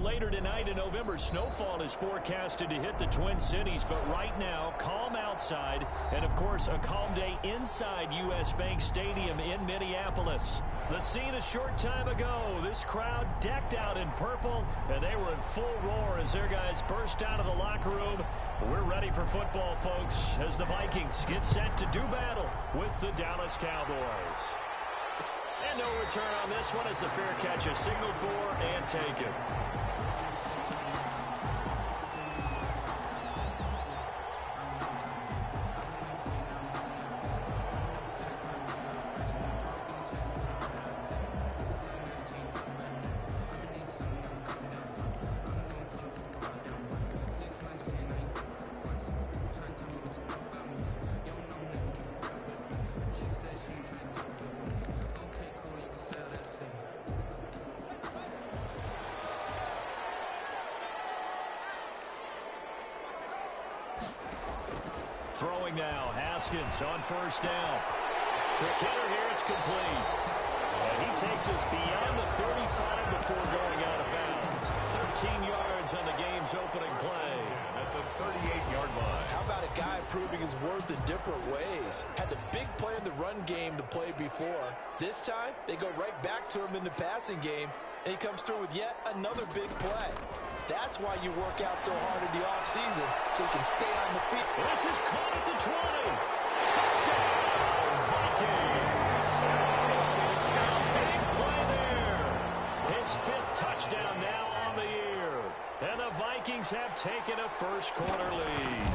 later tonight in November, snowfall is forecasted to hit the Twin Cities, but right now, calm outside, and of course, a calm day inside U.S. Bank Stadium in Minneapolis. The scene a short time ago, this crowd decked out in purple, and they were in full roar as their guys burst out of the locker room. We're ready for football, folks, as the Vikings get set to do battle with the Dallas Cowboys. And no return on this one as the fair catch is signaled for and taken. Throwing now, Haskins on first down. Quick hitter here, it's complete. And he takes us beyond the 35 before going out of bounds. 13 yards on the game's opening play. At the 38-yard line. How about a guy proving his worth in different ways? Had the big play in the run game to play before. This time, they go right back to him in the passing game, and he comes through with yet another big play. That's why you work out so hard in the offseason, so you can stay on the field. This is caught at the 20. Touchdown, Vikings. Big play there. His 5th touchdown now on the year. And the Vikings have taken a first-quarter lead.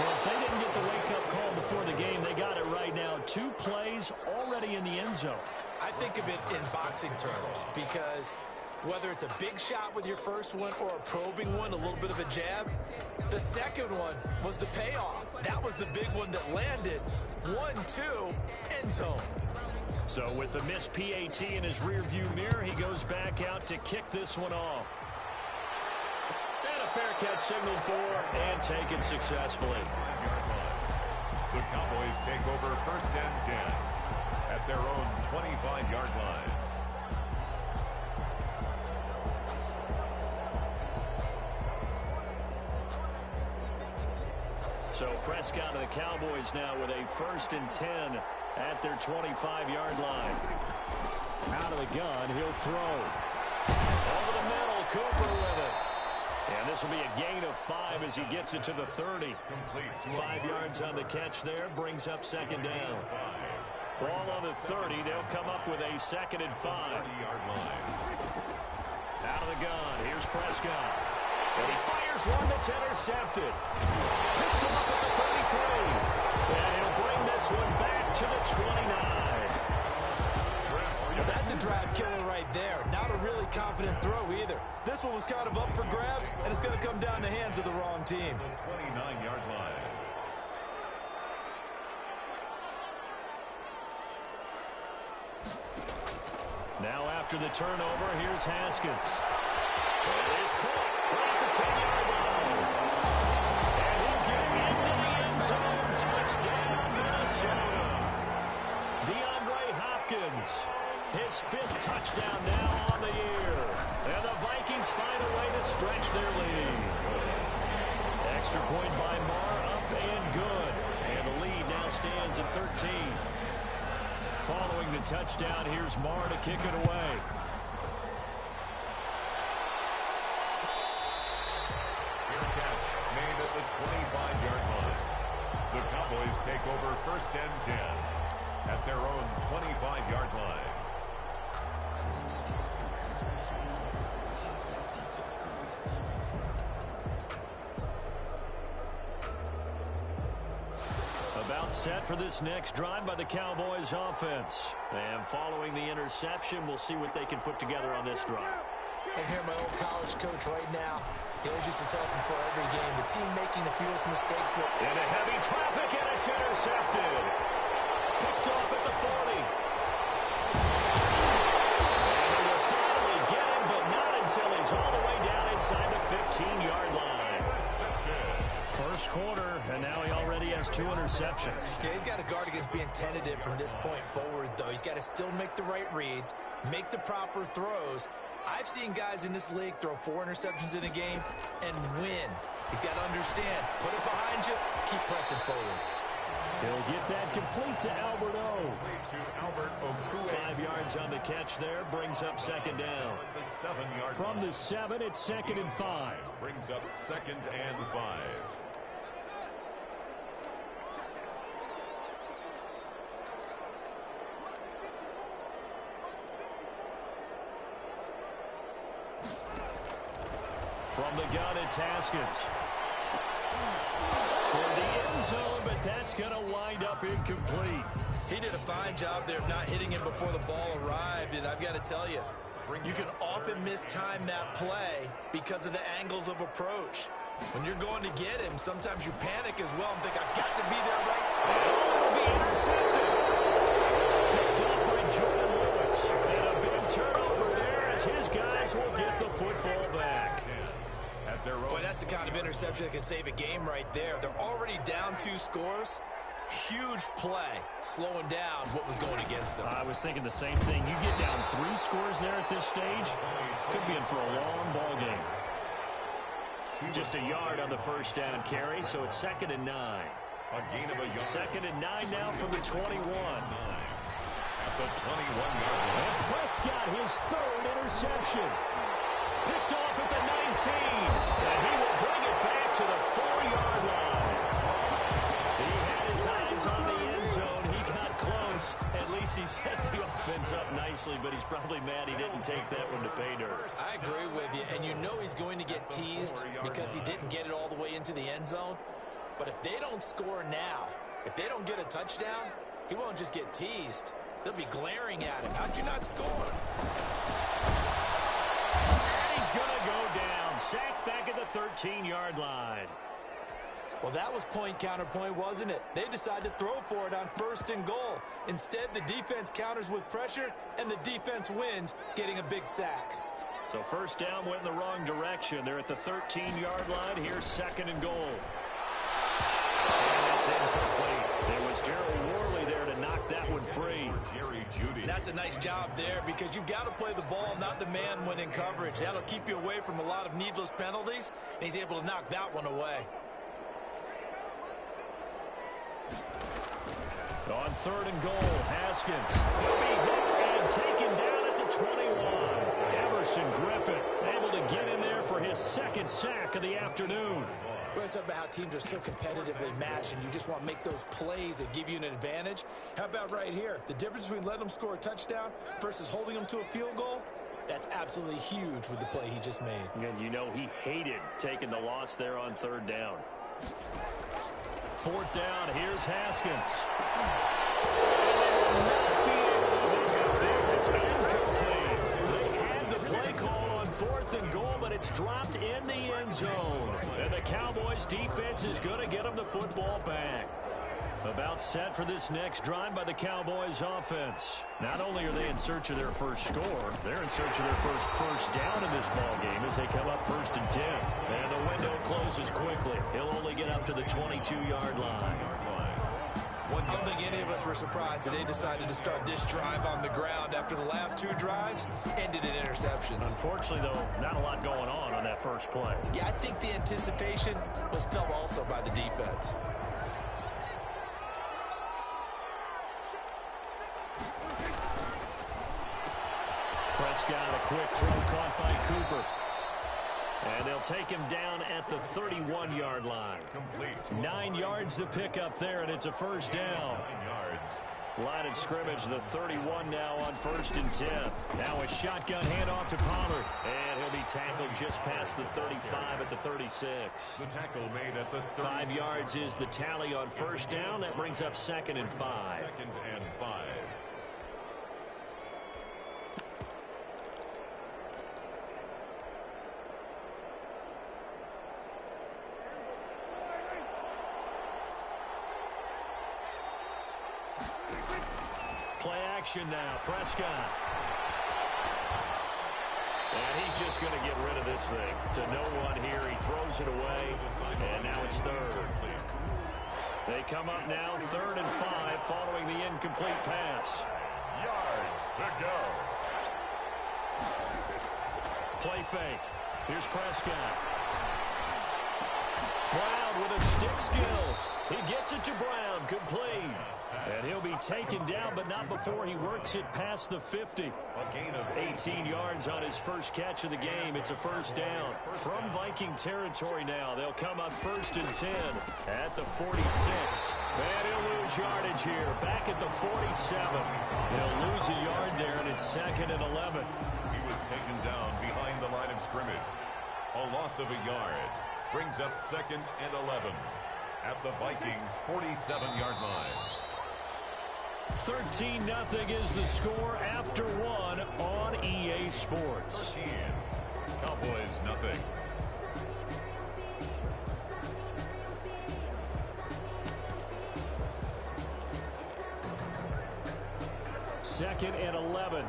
Well, if they didn't get the wake-up call before the game, they got it right now. 2 plays already in the end zone. I think of it in boxing terms because whether it's a big shot with your first one or a probing one, a little bit of a jab, the second one was the payoff. That was the big one that landed. 1-2, end zone. So with the missed PAT in his rearview mirror, he goes back out to kick this one off. And a fair catch signaled for and taken successfully. The Cowboys take over first and 10 at their own 25-yard line. So Prescott of the Cowboys now with a first and 10 at their 25-yard line. Out of the gun, he'll throw. Over the middle, Cooper with it. And this will be a gain of 5 as he gets it to the 30. 5 yards on the catch there, brings up second down. Ball on the 30, they'll come up with a second and 5. Out of the gun, here's Prescott. And he fires one that's intercepted. Picked off at the 33. And he'll bring this one back to the 29. Well, that's a drive killer right there. Not a really confident throw either. This one was kind of up for grabs, and it's going to come down the hands of the wrong team. The 29-yard line. Now after the turnover, here's Haskins. And it is caught right at the 10-yard line. And he'll get into the end zone. Touchdown, Minnesota. DeAndre Hopkins, his 5th touchdown now on the year. And the Vikings find a way to stretch their lead. Extra point by Marr, up and good. And the lead now stands at 13. Following the touchdown, here's Marr to kick it away. Fair catch made at the 25-yard line. The Cowboys take over first and 10 at their own 25-yard line. About set for this next drive by the Cowboys offense. And following the interception, we'll see what they can put together on this drive. And here my old college coach right now. He always used to tell us before every game, the team making the fewest mistakes will... Into heavy traffic, and it's intercepted. Picked off at the 40. And they will finally get him, but not until he's all the way down inside the 15-yard line. First quarter, and now he already has 2 interceptions. Yeah, he's got to guard against being tentative from this point forward, though. He's got to still make the right reads, make the proper throws. I've seen guys in this league throw 4 interceptions in a game and win. He's got to understand, put it behind you, keep pressing forward. He'll get that complete to Albert O. 5 yards on the catch there, brings up second down. From the 7, it's 2nd and 5. Brings up 2nd and 5. From the gun, it's Haskins. Toward the end zone, but that's going to wind up incomplete. He did a fine job there of not hitting him before the ball arrived, and I've got to tell you, you can often mistime that play because of the angles of approach. When you're going to get him, sometimes you panic as well and think, I've got to be there right now. It'll be intercepted. Picked up by Jordan Lewis. And a big turnover there as his guys will get the football back. Boy, that's the kind of interception that can save a game right there. They're already down 2 scores. Huge play, slowing down what was going against them. I was thinking the same thing. You get down 3 scores there at this stage, could be in for a long ball game. Just a yard on the first down carry, so it's 2nd and 9. A gain of a yard. 2nd and 9 now from the 21. At the 21-yard line. And Prescott, his 3rd interception. Picked off at the 19. And he will bring it back to the 4-yard line. He had his eyes on the end zone. He got close. At least he set the offense up nicely, but he's probably mad he didn't take that one to pay dirt. I agree with you, and you know he's going to get teased because he didn't get it all the way into the end zone. But if they don't score now, if they don't get a touchdown, he won't just get teased. They'll be glaring at him. How'd you not score? He's going to go down. Sacked back at the 13-yard line. Well, that was point counterpoint, wasn't it? They decided to throw for it on 1st and goal. Instead, the defense counters with pressure, and the defense wins, getting a big sack. So first down went in the wrong direction. They're at the 13-yard line. Here's 2nd and goal. And it's incomplete. It was Darryl Worley there to knock that one free. That's a nice job there because you've got to play the ball, not the man when in coverage. That'll keep you away from a lot of needless penalties, and he's able to knock that one away. On 3rd and goal, Haskins. He'll be hit and taken down at the 21. Everson Griffin able to get in there for his 2nd sack of the afternoon. We're talking about how teams are so competitively matched, and you just want to make those plays that give you an advantage. How about right here? The difference between letting them score a touchdown versus holding them to a field goal, that's absolutely huge with the play he just made. And you know he hated taking the loss there on 3rd down. 4th down, here's Haskins. It's incomplete. They had the play call on 4th and goal, but it's dropped in the end zone. And the Cowboys defense is going to get them the football back. About set for this next drive by the Cowboys offense. Not only are they in search of their first score, they're in search of their first down in this ball game as they come up 1st and 10. And the window closes quickly. He'll only get up to the 22-yard line. I don't think any of us were surprised that they decided to start this drive on the ground after the last 2 drives ended in interceptions. Unfortunately, though, not a lot going on that first play. Yeah, I think the anticipation was felt also by the defense. Prescott, a quick throw caught by Cooper. And they'll take him down at the 31-yard line. 9 yards to pick up there, and it's a first down. 9 yards. Line of scrimmage, the 31 now on 1st and 10. Now a shotgun handoff to Pollard. And he'll be tackled just past the 35 at the 36. The tackle made at the 5 yards is the tally on 1st down. That brings up 2nd and 5. 2nd and 5. Play action now. Prescott. And he's just going to get rid of this thing. To no one here. He throws it away. And now it's third. They come up now 3rd and 5 following the incomplete pass. Yards to go. Play fake. Here's Prescott. Brown with his stick skills. He gets it to Brown. Complete. And he'll be taken down, but not before he works it past the 50. A gain of 18 yards on his first catch of the game. It's a first down. From Viking territory now, they'll come up 1st and 10 at the 46. And he'll lose yardage here. Back at the 47. He'll lose a yard there, and it's 2nd and 11. He was taken down behind the line of scrimmage. A loss of a yard brings up 2nd and 11 at the Vikings' 47-yard line. 13-0 is the score after 1 on EA Sports. 13. Cowboys nothing. Second and 11.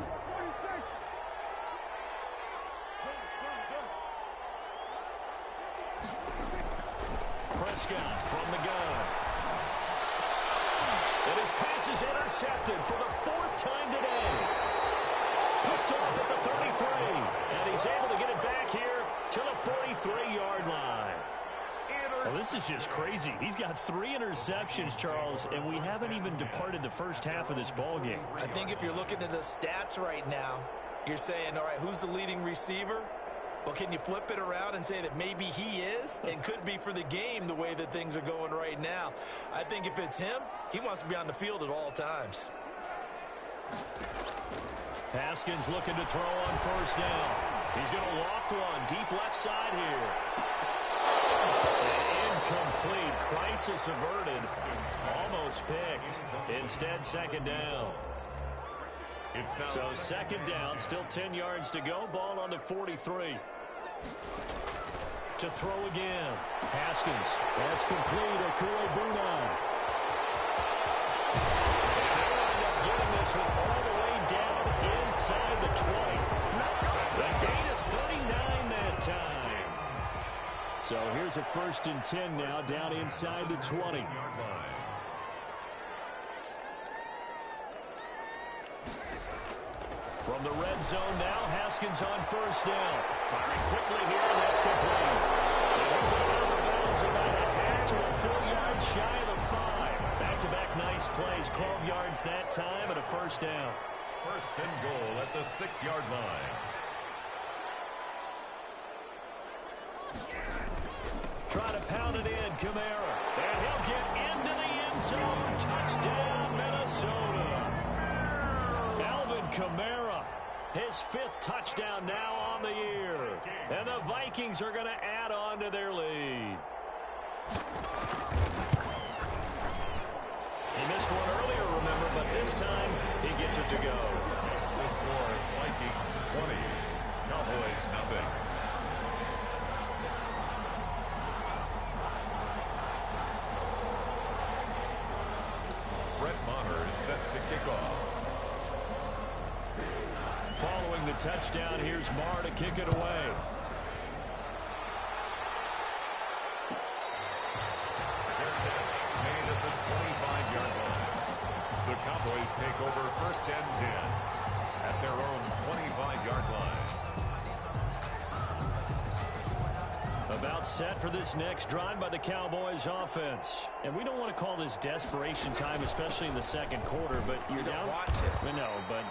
Prescott from the gun. And his pass is intercepted for the 4th time today. Picked off at the 33. And he's able to get it back here to the 43-yard line. Well, this is just crazy. He's got 3 interceptions, Charles, and we haven't even departed the first half of this ball game. I think if you're looking at the stats right now, you're saying, all right, who's the leading receiver? Well, can you flip it around and say that maybe he is and could be for the game the way that things are going right now? I think if it's him, he wants to be on the field at all times. Haskins looking to throw on 1st down. He's going to loft one deep left side here. Incomplete. Crisis averted. Almost picked. Instead, 2nd down. So 2nd down, still 10 yards to go. Ball on the 43. To throw again. Haskins. That's complete. Okuebuna. And they'll end up getting this one all the way down inside the 20. A gain of 39 that time. So here's a 1st and 10 now down inside the 20. From the red zone now, Haskins on 1st down. Firing quickly here, and that's complete. And he'll go out of bounds about a half to a 4 yard shy of the 5. Back-to-back nice plays, 12 yards that time and a 1st down. 1st and goal at the 6-yard line. Try to pound it in, Kamara. And he'll get into the end zone. Touchdown, Minnesota. Alvin Kamara, his 5th touchdown now on the year. And the Vikings are going to add on to their lead. He missed one earlier, remember, but this time he gets it to go. The score, Vikings 20, Cowboys nothing. Brett Maher is set to kick off. Following the touchdown, here's Maher to kick it away. Their catch made at the 25-yard line. The Cowboys take over 1st and 10 at their own 25-yard line. About set for this next drive by the Cowboys offense. And we don't want to call this desperation time, especially in the 2nd quarter, but you're down. Want to. No, but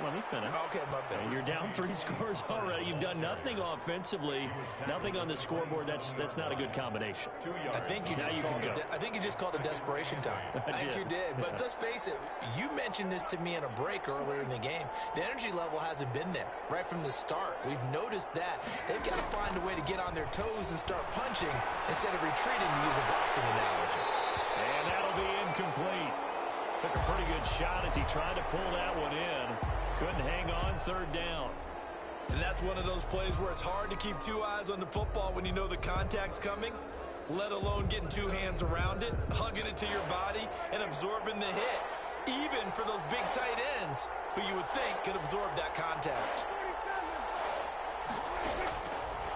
let me finish. Okay, my bad. You're down 3 scores already. You've done nothing offensively, nothing on the scoreboard. That's not a good combination. 2 yards. I think you just called it desperation time. I think you did. But let's face it, you mentioned this to me in a break earlier in the game. The energy level hasn't been there right from the start. We've noticed that. They've got to find a way to get on their toes and start punching instead of retreating, to use a boxing analogy. And that'll be incomplete. Took a pretty good shot as he tried to pull that one in. Couldn't hang on, 3rd down. And that's one of those plays where it's hard to keep 2 eyes on the football when you know the contact's coming, let alone getting 2 hands around it, hugging it to your body, and absorbing the hit, even for those big tight ends who you would think could absorb that contact.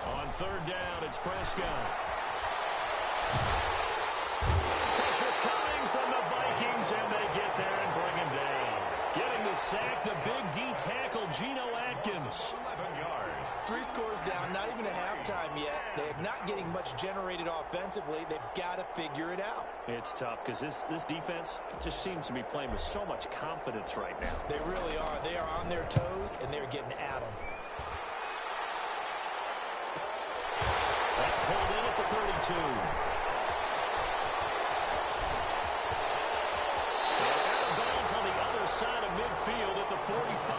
On third down, it's Prescott. Pressure coming from the Vikings, and they get there and bring him down. Getting the sack, the big D tackle, Geno Atkins. 11 yards. 3 scores down, not even a halftime yet. They're not getting much generated offensively. They've got to figure it out. It's tough because this defense just seems to be playing with so much confidence right now. They really are. They are on their toes, and they're getting at them. That's pulled in at the 32. On the other side of midfield at the 45.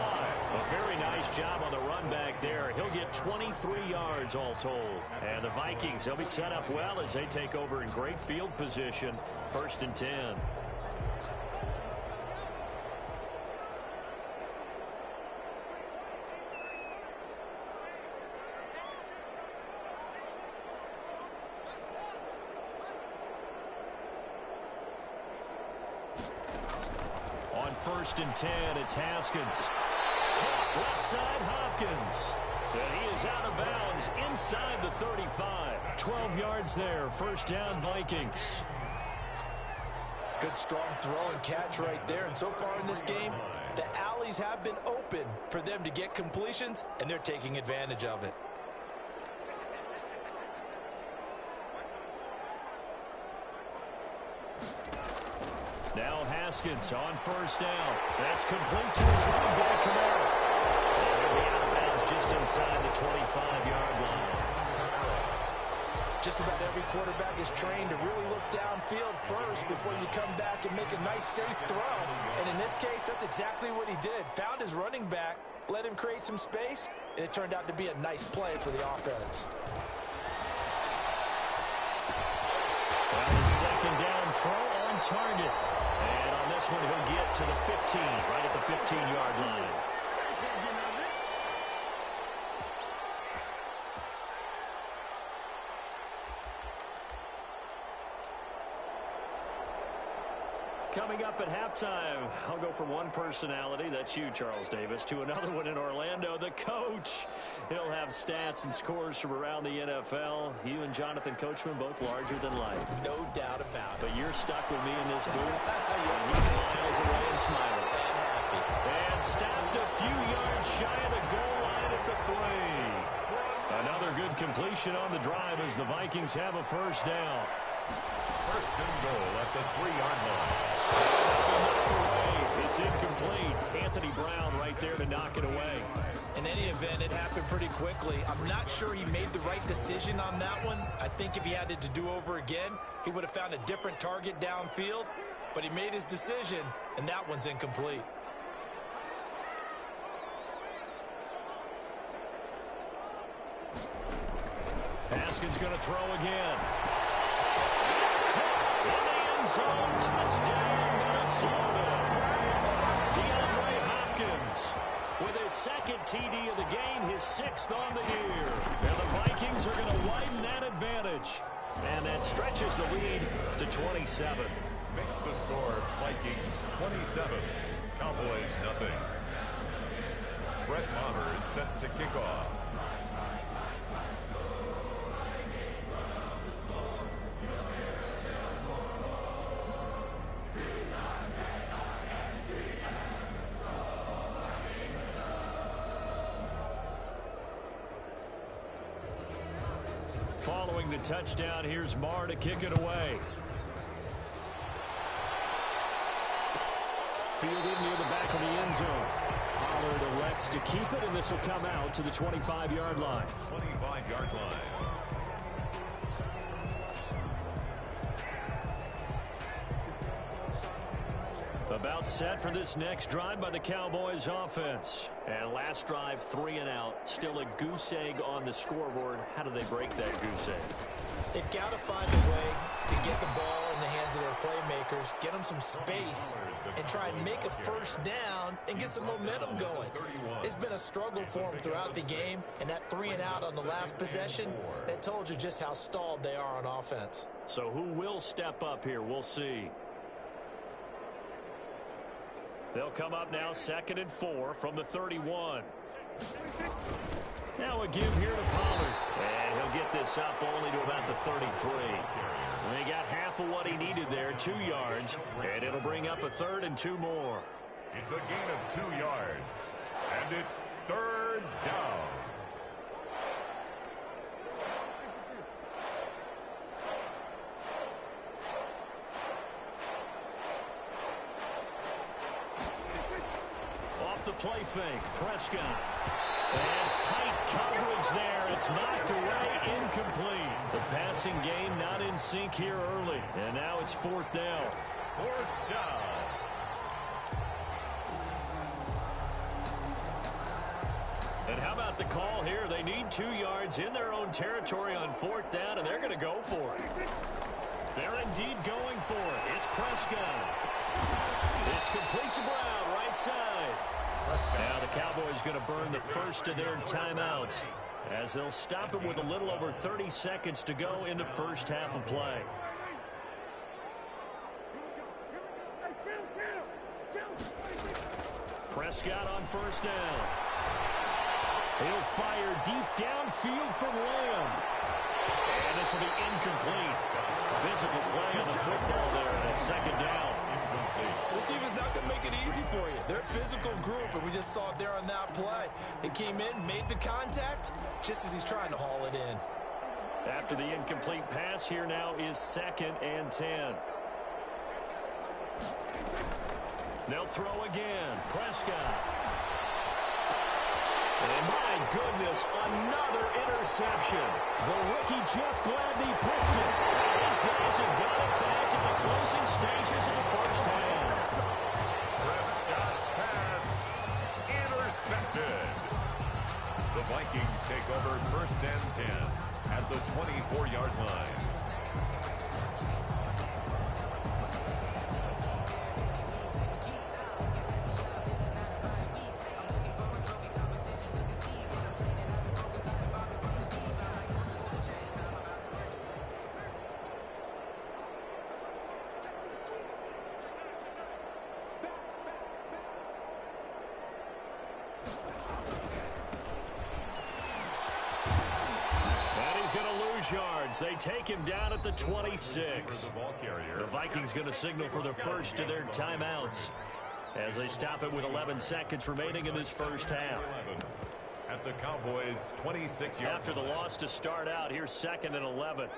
A very nice job on the run back there. He'll get 23 yards all told. And the Vikings, they'll be set up well as they take over in great field position. 1st and 10. On 1st and 10, it's Haskins. Left side, Hopkins. And he is out of bounds inside the 35. 12 yards there. 1st down, Vikings. Good strong throw and catch right there. And so far in this game, the alleys have been open for them to get completions, and they're taking advantage of it. Now Haskins on 1st down. That's complete to his running back, Kamara. And he'll be out of bounds just inside the 25-yard line. Just about every quarterback is trained to really look downfield first before you come back and make a nice, safe throw. And in this case, that's exactly what he did. Found his running back, let him create some space, and it turned out to be a nice play for the offense. Well, the 2nd down throw on target. And on this one, he'll get to the 15, right at the 15-yard line. Coming up at halftime, I'll go from one personality, that's you, Charles Davis, to another one in Orlando, the coach. He'll have stats and scores from around the NFL. You and Jonathan Coachman, both larger than life. No doubt about it. But you're stuck with me in this booth. And he smiles away and smiling. And happy. And stopped a few yards shy of the goal line at the 3. Another good completion on the drive as the Vikings have a 1st down. 1st and goal at the 3-yard line. Knocked away. It's incomplete. Anthony Brown right there to knock it away. In any event, it happened pretty quickly. I'm not sure he made the right decision on that one. I think if he had it to do over again, he would have found a different target downfield. But he made his decision, and that one's incomplete. Haskins going to throw again. It's caught in the end zone. Touchdown, Minnesota. DeAndre Hopkins with his 2nd TD of the game, his 6th on the year. And the Vikings are going to widen that advantage. And that stretches the lead to 27. Makes the score Vikings 27, Cowboys nothing. Brett Maher is set to kick off. Following the touchdown, here's Maher to kick it away. Fielded near the back of the end zone. Pollard elects to keep it, and this will come out to the 25-yard line. 25-yard line. About set for this next drive by the Cowboys offense. And last drive, 3 and out. Still a goose egg on the scoreboard. How do they break that goose egg? They've got to find a way to get the ball in the hands of their playmakers, get them some space, and try and make a 1st down and get some momentum going. It's been a struggle for them throughout the game, and that 3 and out on the last possession, that told you just how stalled they are on offense. So who will step up here? We'll see. They'll come up now 2nd and 4 from the 31. Now a give here to Pollard. And he'll get this up only to about the 33. They got half of what he needed there, 2 yards. And it'll bring up a 3rd and 2 more. It's a gain of 2 yards. And it's 3rd down. Off the play fake, Prescott. And tight coverage there. It's knocked away, incomplete. The passing game not in sync here early. And now it's 4th down. 4th down. And how about the call here? They need 2 yards in their own territory on 4th down, and they're going to go for it. They're indeed going for it. It's Prescott. It's complete to Brown, right side. Now the Cowboys going to burn the first of their timeouts as they'll stop it with a little over 30 seconds to go in the first half of play. Prescott on 1st down. He'll fire deep downfield from Lamb. And this will be incomplete. Physical play on the football there, and it's 2nd down. This defense not going to make it easy for you. They're a physical group, and we just saw it there on that play. He came in, made the contact, just as he's trying to haul it in. After the incomplete pass, here now is 2nd and 10. They'll throw again. Prescott. And my goodness, another interception. The rookie Jeff Gladney picks it. These guys have got it back in the closing stages of the first half. Prescott's pass intercepted. The Vikings take over 1st and 10 at the 24-yard line. Yards. They take him down at the 26. The Vikings going to signal for the first of their timeouts as they stop it with 11 seconds remaining in this first half. At the Cowboys' 26-yard. After the loss to start out, here's 2nd and 11.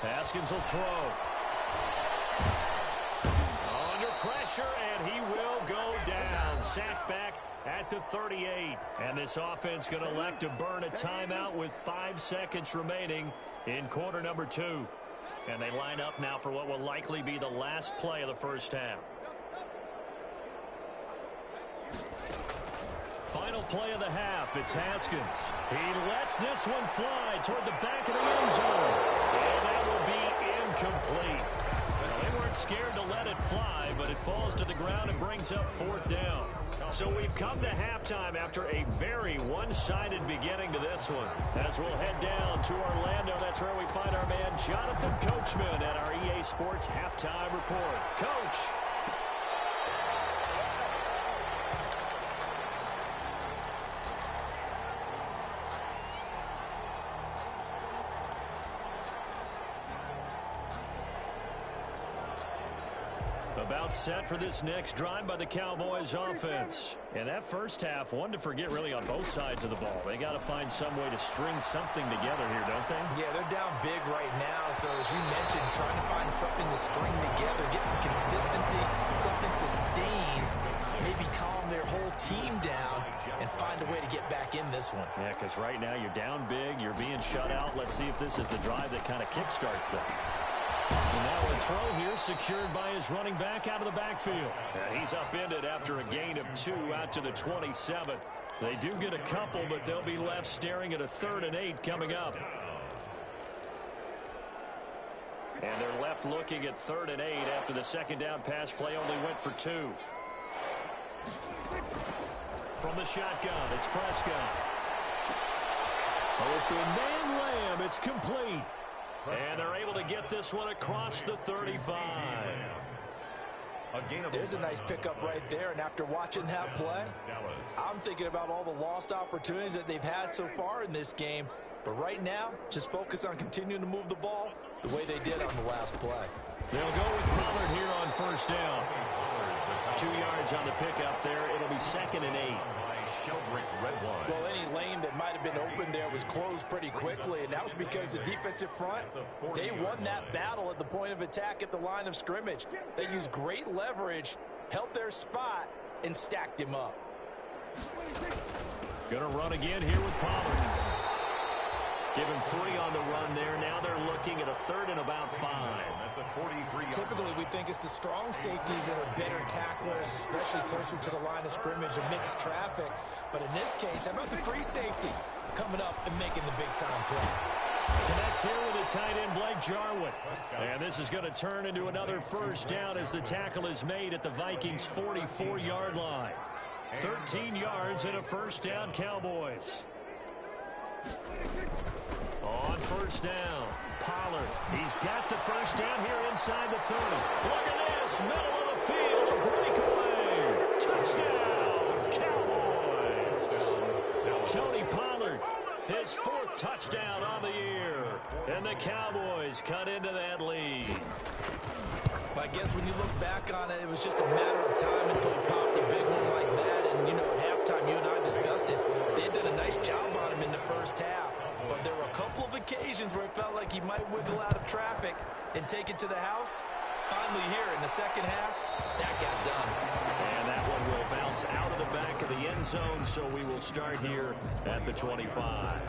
Haskins will throw. Under pressure, and he will go down. Sacked back at the 38. And this offense going to elect to burn a timeout with 5 seconds remaining in quarter number 2. And they line up now for what will likely be the last play of the first half. Final play of the half. It's Haskins. He lets this one fly toward the back of the end zone. And that will be incomplete. Well, they weren't scared to let it fly, but it falls to the ground and brings up 4th down. So we've come to halftime after a very one-sided beginning to this one. As we'll head down to Orlando, that's where we find our man Jonathan Coachman at our EA Sports Halftime Report. Coach. About set for this next drive by the Cowboys offense. And that first half, one to forget really on both sides of the ball. They got to find some way to string something together here, don't they? Yeah, they're down big right now. So as you mentioned, trying to find something to string together, get some consistency, something sustained, maybe calm their whole team down and find a way to get back in this one. Yeah, because right now you're down big, you're being shut out. Let's see if this is the drive that kind of kickstarts them. And now a throw here secured by his running back out of the backfield. And he's upended after a gain of 2 out to the 27. They do get a couple, but they'll be left staring at a 3rd and 8 coming up. And they're left looking at 3rd and 8 after the second down pass play only went for 2. From the shotgun, it's Prescott. Open man Lamb, it's complete. And they're able to get this one across the 35. There's a nice pickup right there, and after watching that play, I'm thinking about all the lost opportunities that they've had so far in this game. But right now, just focus on continuing to move the ball the way they did on the last play. They'll go with Pollard here on first down. 2 yards on the pickup there. It'll be 2nd and 8. Well, any lane that might have been open there was closed pretty quickly, and that was because the defensive front, they won that battle at the point of attack at the line of scrimmage. They used great leverage, held their spot, and stacked him up. Going to run again here with Pollard. Give him 3 on the run there. Now they're looking at a 3rd and about 5. Typically, we think it's the strong safeties that are better tacklers, especially closer to the line of scrimmage amidst traffic. But in this case, how about the free safety coming up and making the big-time play? Connects here with the tight end, Blake Jarwin. And this is going to turn into another first down as the tackle is made at the Vikings' 44-yard line. 13 yards and a first down, Cowboys. On first down, Pollard. He's got the first down here inside the 30. Look at this, middle of the field, a breakaway. Touchdown, Cowboys. Tony Pollard, his 4th touchdown on the year. And the Cowboys cut into that lead. I guess when you look back on it, it was just a matter of time until he popped a big one like that. And, you know, at halftime, you and I discussed it. They had done a nice job on him in the first half. But there were a couple of occasions where it felt like he might wiggle out of traffic and take it to the house. Finally here in the second half, that got done. And that one will bounce out of the back of the end zone, so we will start here at the 25.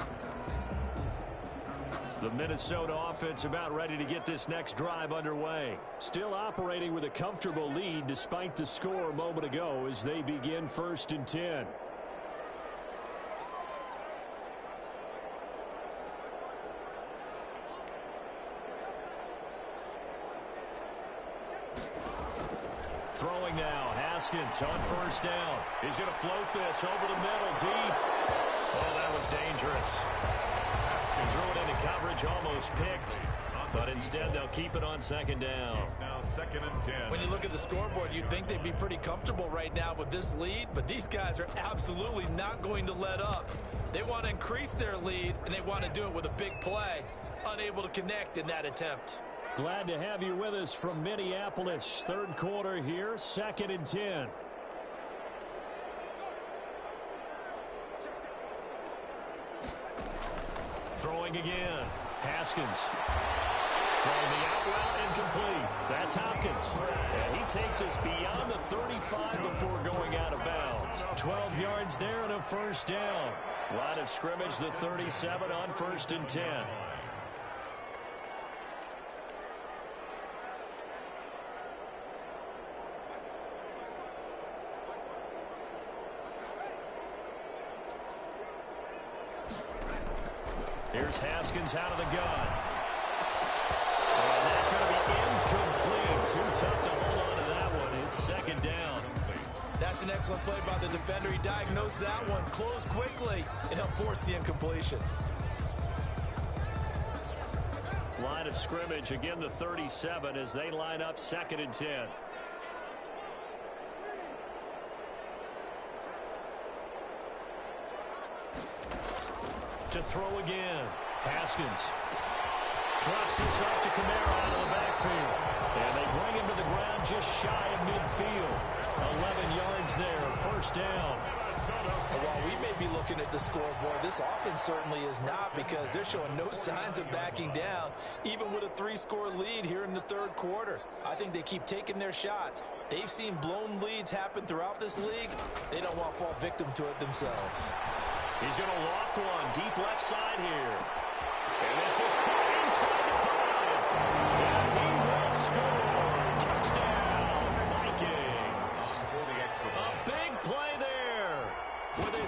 The Minnesota offense about ready to get this next drive underway. Still operating with a comfortable lead despite the score a moment ago as they begin 1st and 10. Throwing now, Haskins on first down. He's going to float this over the middle, deep. Oh, that was dangerous. Threw it into coverage, almost picked. But instead, they'll keep it on 2nd down. Now 2nd and 10. When you look at the scoreboard, you'd think they'd be pretty comfortable right now with this lead, but these guys are absolutely not going to let up. They want to increase their lead, and they want to do it with a big play. Unable to connect in that attempt. Glad to have you with us from Minneapolis. 3rd quarter here, 2nd and 10. Throwing again. Haskins. Throwing the out route incomplete. That's Hopkins. And he takes us beyond the 35 before going out of bounds. 12 yards there and a first down. Line of scrimmage, the 37 on 1st and 10. Here's Haskins out of the gun. And that's going to be incomplete. Too tough to hold on to that one. It's 2nd down. That's an excellent play by the defender. He diagnosed that one, closed quickly, and helped force the incompletion. Line of scrimmage, again the 37 as they line up 2nd and 10. To throw again. Haskins drops this off to Kamara out of the backfield. And they bring him to the ground just shy of midfield. 11 yards there, first down. And while we may be looking at the scoreboard, this offense certainly is not, because they're showing no signs of backing down, even with a 3-score lead here in the 3rd quarter. I think they keep taking their shots. They've seen blown leads happen throughout this league. They don't want to fall victim to it themselves. He's going to loft one deep left side here. And this is caught inside the 5. And he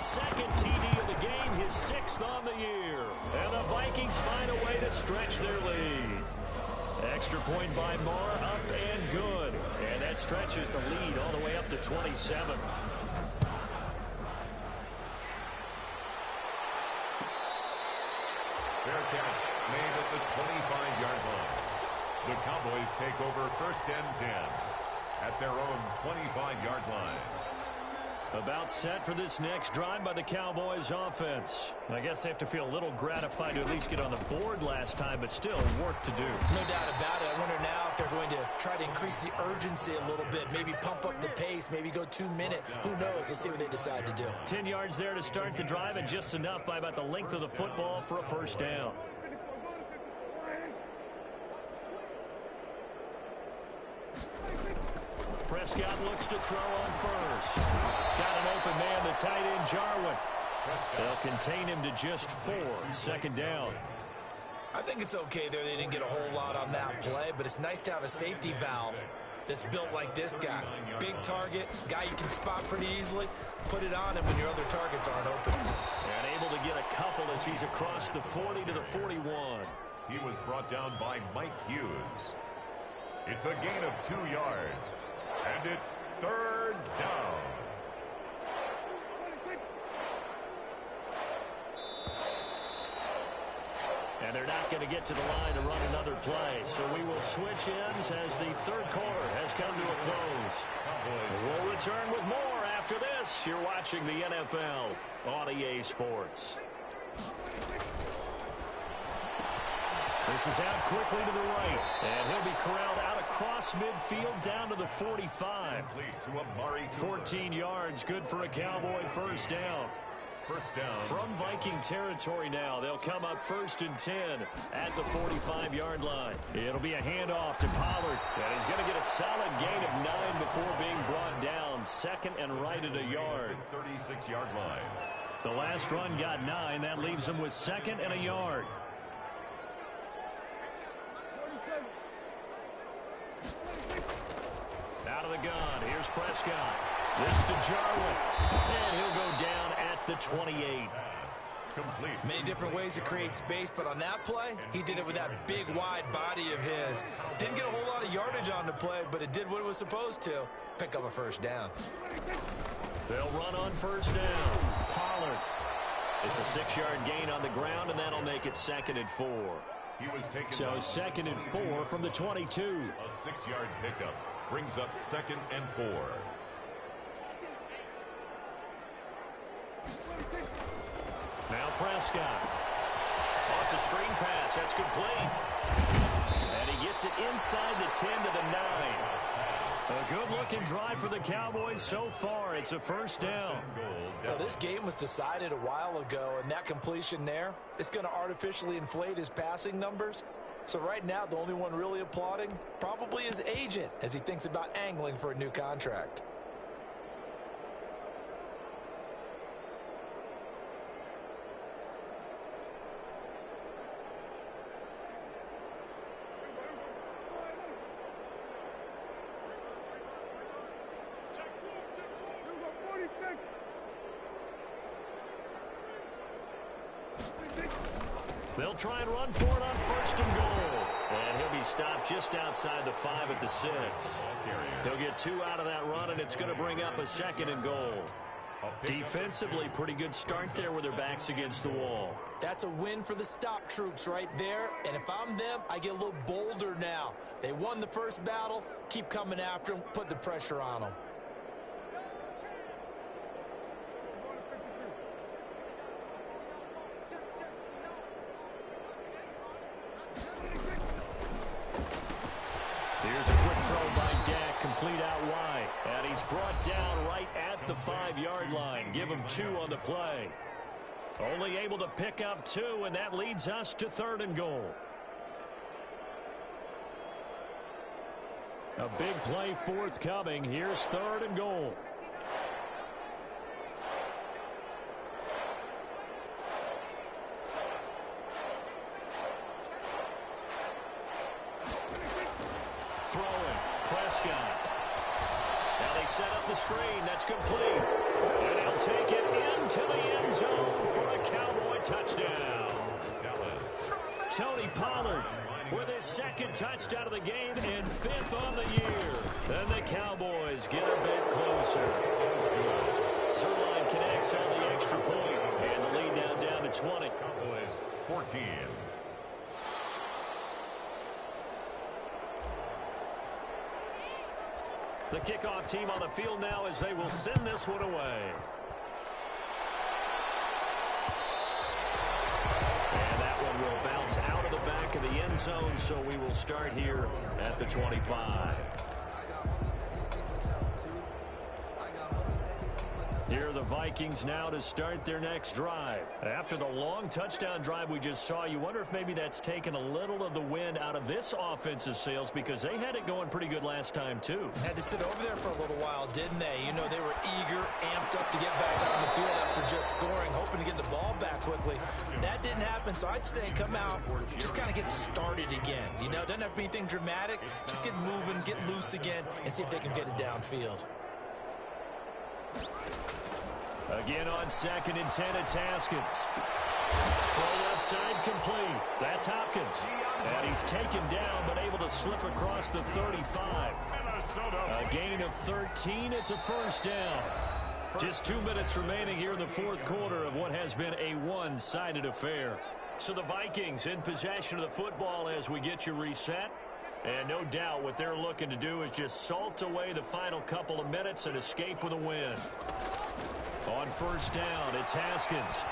second TD of the game, his 6th on the year. And the Vikings find a way to stretch their lead. Extra point by Moore, up and good. And that stretches the lead all the way up to 27. Fair catch made at the 25-yard line. The Cowboys take over 1st and 10 at their own 25-yard line. About set for this next drive by the Cowboys offense. I guess they have to feel a little gratified to at least get on the board last time, but still work to do. No doubt about it. I wonder now if they're going to try to increase the urgency a little bit, maybe pump up the pace, maybe go 2-minute. Who knows? Let's see what they decide to do. 10 yards there to start the drive, and just enough by about the length of the football for a first down. Prescott looks to throw on first. Got an open man, the tight end, Jarwin. They'll contain him to just 4. 2nd down. I think it's okay there. They didn't get a whole lot on that play, but it's nice to have a safety valve that's built like this guy. Big target, guy you can spot pretty easily. Put it on him when your other targets aren't open. And able to get a couple as he's across the 40 to the 41. He was brought down by Mike Hughes. It's a gain of 2 yards. And it's 3rd down. And they're not going to get to the line to run another play. So we will switch ends as the 3rd quarter has come to a close. We'll return with more after this. You're watching the NFL on EA Sports. This is out quickly to the right. And he'll be corralled out across midfield down to the 45. 14 yards, good for a Cowboy first down. First down. From Viking territory now, they'll come up 1st and 10 at the 45-yard line. It'll be a handoff to Pollard. And he's going to get a solid gain of 9 before being brought down. 2nd and right at a yard. 36-yard line. The last run got 9. That leaves him with 2nd and a yard. Out of the gun, here's Prescott. This to Jarwin. And he'll go down at the 28. Complete. Many different ways to create space, but on that play, he did it with that big, wide body of his. Didn't get a whole lot of yardage on the play, but it did what it was supposed to. Pick up a first down. They'll run on first down. Pollard. It's a 6-yard gain on the ground, and that'll make it 2nd and 4. He was taken so 2nd and 4 from the 22. A 6-yard pickup brings up 2nd and 4. Now Prescott. Wants a screen pass. That's complete. And he gets it inside the 10 to the 9. A good-looking drive for the Cowboys so far. It's a first down. Now, this game was decided a while ago, and that completion there, it's going to artificially inflate his passing numbers. So right now, the only one really applauding probably his agent as he thinks about angling for a new contract. They'll try and run for it on 1st and goal. And he'll be stopped just outside the 5 at the 6. He'll get 2 out of that run, and it's going to bring up a 2nd and goal. Defensively, pretty good start there with their backs against the wall. That's a win for the stop troops right there. And if I'm them, I get a little bolder now. They won the first battle. Keep coming after them. Put the pressure on them. Here's a quick throw by Dak, complete out wide. And he's brought down right at the 5-yard line. Give him 2 on the play. Only able to pick up 2, and that leads us to 3rd and goal. A big play forthcoming. Here's 3rd and goal. Throwing, Prescott. Now they set up the screen. That's complete. And he'll take it into the end zone for a Cowboy touchdown. Tony Pollard with his second touchdown of the game and 5th on the year. And the Cowboys get a bit closer. Zerline connects on the extra point, and the lead now down to 20. Cowboys 14. The kickoff team on the field now as they will send this one away. And that one will bounce out of the back of the end zone, so we will start here at the 25. Here are the Vikings now to start their next drive. After the long touchdown drive we just saw, you wonder if maybe that's taken a little of the wind out of this offensive sails because they had it going pretty good last time, too. Had to sit over there for a little while, didn't they? You know, they were eager, amped up to get back on the field after just scoring, hoping to get the ball back quickly. That didn't happen, so I'd say come out, just kind of get started again. You know, doesn't have to be anything dramatic. Just get moving, get loose again, and see if they can get it downfield. Again on 2nd and 10, it's Haskins. Throw left side complete. That's Hopkins. And he's taken down but able to slip across the 35. A gain of 13. It's a first down. Just 2 minutes remaining here in the fourth quarter of what has been a one-sided affair. So the Vikings in possession of the football as we get you reset. And no doubt what they're looking to do is just salt away the final couple of minutes and escape with a win. On first down, it's Haskins.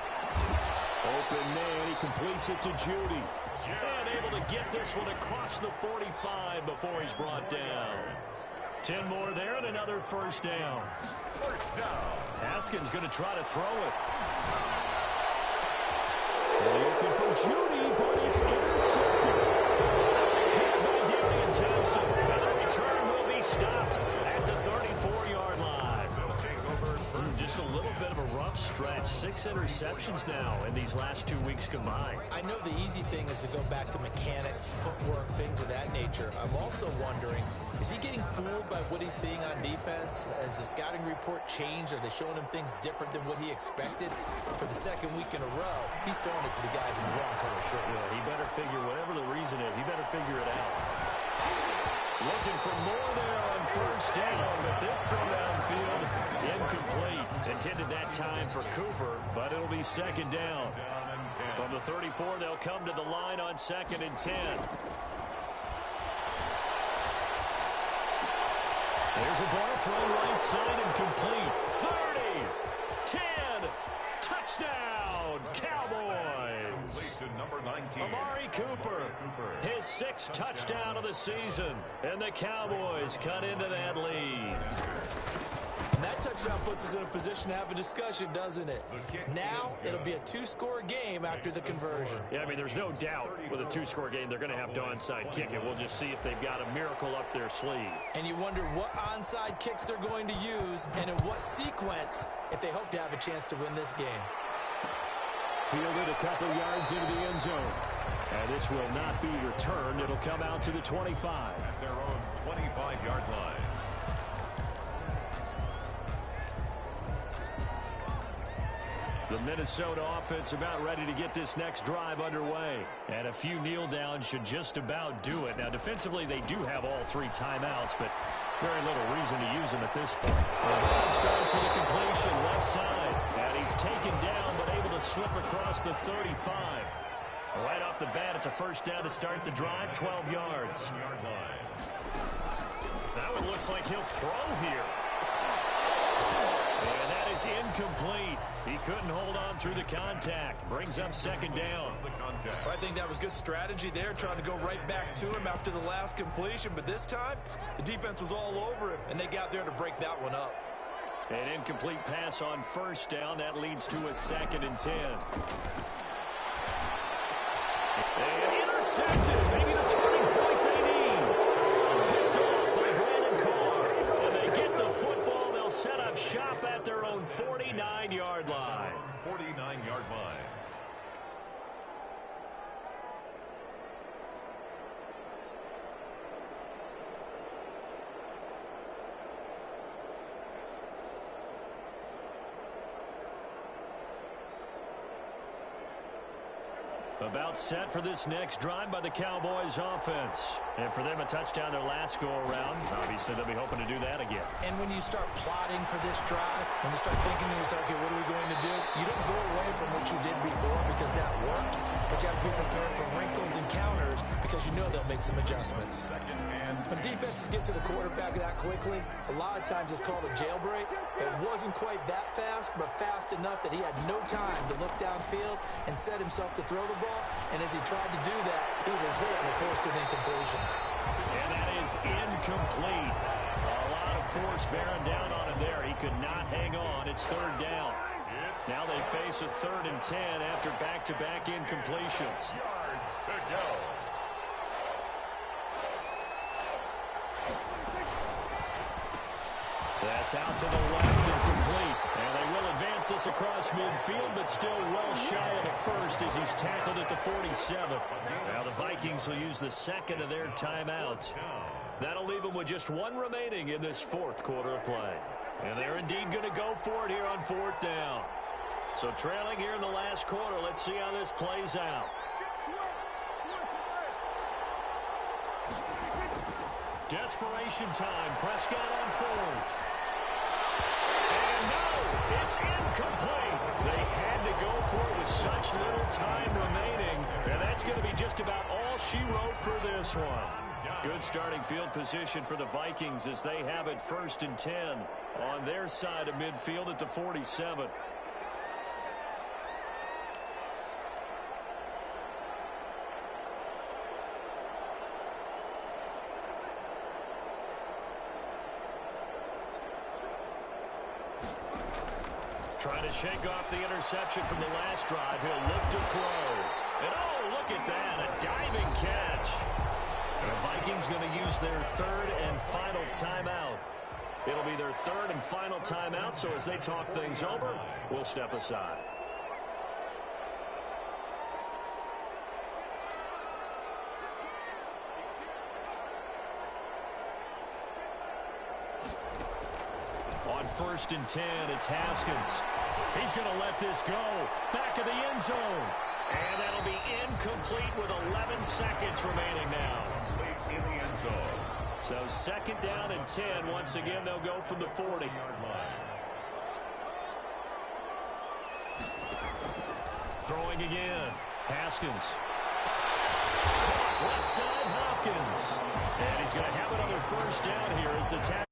Open man, he completes it to Judy. And able to get this one across the 45 before he's brought down. 10 more there and another first down. Haskins going to try to throw it. Looking for Judy, but it's intercepted. Picked by Darian Thompson. And the return will be stopped at the 34-yard line. Just a little bit of a rough stretch. 6 interceptions now in these last 2 weeks combined. I know the easy thing is to go back to mechanics, footwork, things of that nature. I'm also wondering, is he getting fooled by what he's seeing on defense? Has the scouting report changed? Are they showing him things different than what he expected? For the second week in a row, he's throwing it to the guys in the wrong color shirts. Yeah, he better figure, whatever the reason is, he better figure it out. Looking for more there on first down, but this throw downfield incomplete. Intended that time for Cooper, but it'll be second down. From the 34, they'll come to the line on 2nd and 10. There's a ball thrown right side and complete. 30, 10, touchdown, Cowboys. Number 19. Amari Cooper, his 6th touchdown of the season, and the Cowboys cut into that lead. And that touchdown puts us in a position to have a discussion, doesn't it? Now it'll be a 2-score game after the conversion. Yeah, I mean, there's no doubt with a 2-score game they're going to have to onside kick it. We'll just see if they've got a miracle up their sleeve. And you wonder what onside kicks they're going to use and in what sequence if they hope to have a chance to win this game. Fielded a couple yards into the end zone. And this will not be returned. It'll come out to the 25. At their own 25-yard line. The Minnesota offense about ready to get this next drive underway. And a few kneel downs should just about do it. Now, defensively, they do have all 3 timeouts, but very little reason to use them at this point. The ball starts with a completion left side. And he's taken down, but able to slip across the 35. Right off the bat, it's a first down to start the drive, 12 yards. That one looks like he'll throw here. And that is incomplete. He couldn't hold on through the contact. Brings up second down. I think that was good strategy there, trying to go right back to him after the last completion. But this time, the defense was all over him, and they got there to break that one up. An incomplete pass on first down. That leads to a 2nd and 10. And intercepted. Maybe the turning point they need. Picked off by Brandon Carr. And they get the football. They'll set up shop at their own 49-yard line. 49-yard line. About set for this next drive by the Cowboys offense. And for them, a touchdown their last go-around. Obviously, they'll be hoping to do that again. And when you start plotting for this drive, when you start thinking to yourself, okay, what are we going to do? You don't go away from what you did before because that worked, but you have to be prepared for wrinkles and counters because you know they'll make some adjustments. When defenses get to the quarterback that quickly, a lot of times it's called a jailbreak. It wasn't quite that fast, but fast enough that he had no time to look downfield and set himself to throw the ball. And as he tried to do that, he was hit and forced an incompletion. And that is incomplete. A lot of force bearing down on him there. He could not hang on. It's third down. Now they face a 3rd and 10 after back-to-back incompletions. Yards to go. That's out to the left and complete. And they will advance this across midfield, but still well shy of the first as he's tackled at the 47. Now the Vikings will use the second of their timeouts. That'll leave them with just one remaining in this 4th quarter of play. And they're indeed going to go for it here on 4th down. So trailing here in the last quarter, let's see how this plays out. Desperation time. Prescott on 4th. And no, it's incomplete. They had to go for it with such little time remaining. And that's going to be just about all she wrote for this one. Good starting field position for the Vikings as they have it 1st and 10 on their side of midfield at the 47. Trying to shake off the interception from the last drive. He'll look to throw. And oh, look at that, a diving catch. And the Vikings going to use their 3rd and final timeout. It'll be their 3rd and final timeout, so as they talk things over, we'll step aside. On 1st and 10, it's Haskins. He's going to let this go. Back of the end zone. And that'll be incomplete with 11 seconds remaining now. In the end zone. So 2nd down and 10. Once again, they'll go from the 40-yard line. Throwing again. Haskins. Left side, Hopkins. And he's going to have another 1st down here as the tackle.